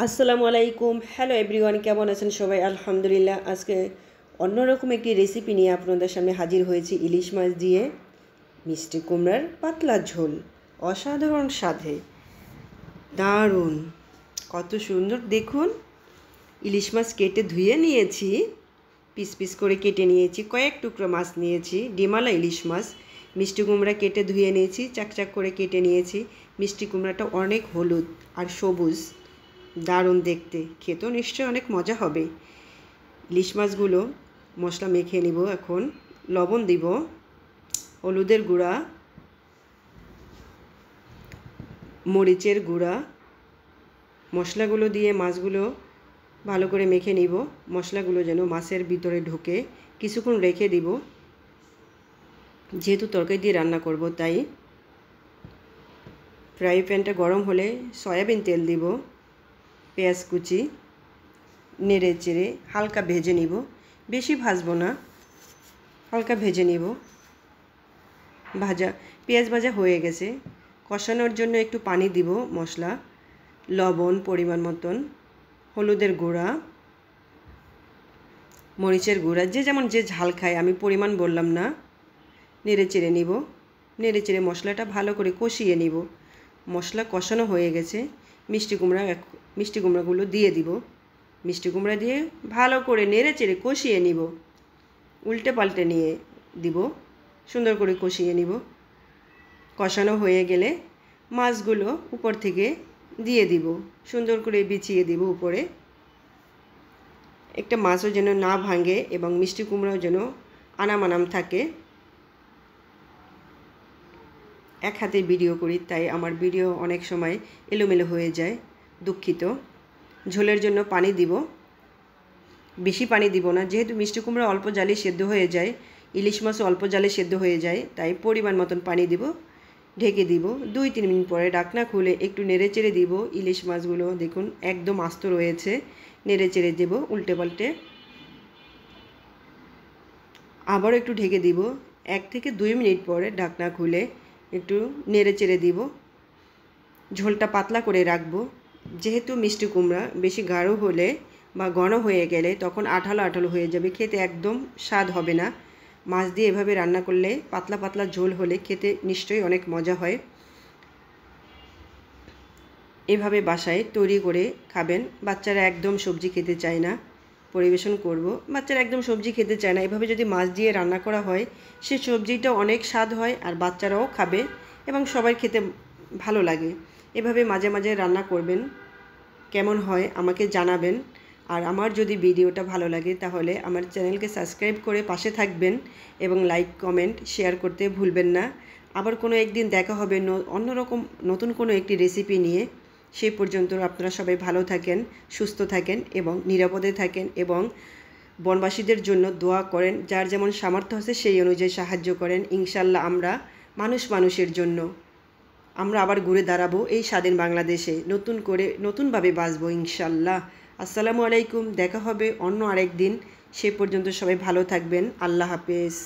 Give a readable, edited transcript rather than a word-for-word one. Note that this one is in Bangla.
আসসালামু আলাইকুম। হ্যালো এভরিওয়ান, কেমন আছেন সবাই? আলহামদুলিল্লাহ। আজকে অন্যরকম একটি রেসিপি নিয়ে আপনাদের সামনে হাজির হয়েছি। ইলিশ মাছ দিয়ে মিষ্টি কুমড়ার পাতলা ঝোল, অসাধারণ স্বাদে, দারুণ, কত সুন্দর দেখুন। ইলিশ মাছ কেটে ধুয়ে নিয়েছি, পিস পিস করে কেটে নিয়েছি, কয়েক টুকরো মাছ নিয়েছি, ডিমালা ইলিশ মাছ। মিষ্টি কুমড়া কেটে ধুয়ে নিয়েছি, চাকচাক করে কেটে নিয়েছি। মিষ্টি কুমড়াটা অনেক হলুদ আর সবুজ, দারুণ দেখতে, খেতেও নিশ্চয়ই অনেক মজা হবে। ইলিশ মাছগুলো মশলা মেখে নিব। এখন লবণ দিব, হলুদের গুঁড়া, মরিচের গুঁড়া, মশলাগুলো দিয়ে মাছগুলো ভালো করে মেখে নিব। মশলাগুলো যেন মাছের ভিতরে ঢোকে, কিছুক্ষণ রেখে দিব, যেহেতু তরকারি দিয়ে রান্না করব তাই। ফ্রাই প্যানটা গরম হলে সয়াবিন তেল দিব, পেঁয়াজ কুচি, নেড়ে চেড়ে হালকা ভেজে নিব, বেশি ভাজবো না, হালকা ভেজে নিব। পেঁয়াজ ভাজা হয়ে গেছে। কষানোর জন্য একটু পানি দিব, মশলা, লবণ পরিমাণ মতন, হলুদের গুঁড়া, মরিচের গুঁড়া, যে যেমন যে ঝাল খায়, আমি পরিমাণ বললাম না। নেড়ে চেড়ে নিব, নেড়ে চেড়ে মশলাটা ভালো করে কষিয়ে নিব। মশলা কষানো হয়ে গেছে, মিষ্টি কুমড়াগুলো দিয়ে দিব। মিষ্টি কুমড়া দিয়ে ভালো করে নেড়ে চেড়ে কষিয়ে নিব, উল্টে পাল্টে নিয়ে দিব, সুন্দর করে কষিয়ে নিব। কষানো হয়ে গেলে মাছগুলো উপর থেকে দিয়ে দিব, সুন্দর করে বিছিয়ে দিব উপরে। একটা মাছও যেন না ভাঙে এবং মিষ্টি কুমড়াও যেন আনাম আনাম থাকে। এক হাতে ভিডিও করি তাই আমার ভিডিও অনেক সময় এলোমেলো হয়ে যায়, দুঃখিত। ঝোলের জন্য পানি দিব, বেশি পানি দিব না, যেহেতু মিষ্টি কুমড়া অল্প জালে সেদ্ধ হয়ে যায়, ইলিশ মাছও অল্প জালে সেদ্ধ হয়ে যায়, তাই পরিমাণ মতন পানি দিব। ঢেকে দিব। 2-3 মিনিট পরে ঢাকনা খুলে একটু নেড়ে চেড়ে দিব। ইলিশ মাছগুলো দেখুন একদম আস্ত রয়েছে, নেড়ে চেড়ে দেব উল্টে পাল্টে। আবারও একটু ঢেকে দিব। 1 থেকে 2 মিনিট পরে ঢাকনা খুলে একটু নেড়ে চেড়ে দিব। ঝোলটা পাতলা করে রাখবো, যেহেতু মিষ্টি কুমড়া বেশি গাঢ় হলে বা ঘন হয়ে গেলে তখন আঠালো আঠালো হয়ে যাবে, খেতে একদম স্বাদ হবে না। মাছ দিয়ে এভাবে রান্না করলে, পাতলা পাতলা ঝোল হলে খেতে নিশ্চয়ই অনেক মজা হয়। এভাবে বাসায় তৈরি করে খাবেন। বাচ্চারা একদম সবজি খেতে চায় না, পরিবেশন করব। বাচ্চারা একদম সবজি খেতে চায় না, এভাবে যদি মাছ দিয়ে রান্না করা হয় সে সবজিটা অনেক স্বাদ হয় আর বাচ্চারাও খাবে এবং সবাই খেতে ভালো লাগে। এভাবে মাঝে মাঝে রান্না করবেন, কেমন হয় আমাকে জানাবেন। আর আমার যদি ভিডিওটা ভালো লাগে তাহলে আমার চ্যানেলকে সাবস্ক্রাইব করে পাশে থাকবেন এবং লাইক কমেন্ট শেয়ার করতে ভুলবেন না। আবার কোনো একদিন দেখা হবে অন্যরকম নতুন কোনো একটি রেসিপি নিয়ে। সেই পর্যন্ত আপনারা সবাই ভালো থাকেন, সুস্থ থাকেন এবং নিরাপদে থাকেন এবং বনবাসীদের জন্য দোয়া করেন। যার যেমন সামর্থ্য আছে সেই অনুযায়ী সাহায্য করেন। ইনশাল্লাহ আমরা মানুষের জন্য আমরা আবার ঘুরে দাঁড়াবো এই স্বাধীন বাংলাদেশে, নতুনভাবে বাঁচবো ইনশাল্লাহ। আসসালামু আলাইকুম। দেখা হবে অন্য আরেক দিন। সে পর্যন্ত সবাই ভালো থাকবেন। আল্লাহ হাফেজ।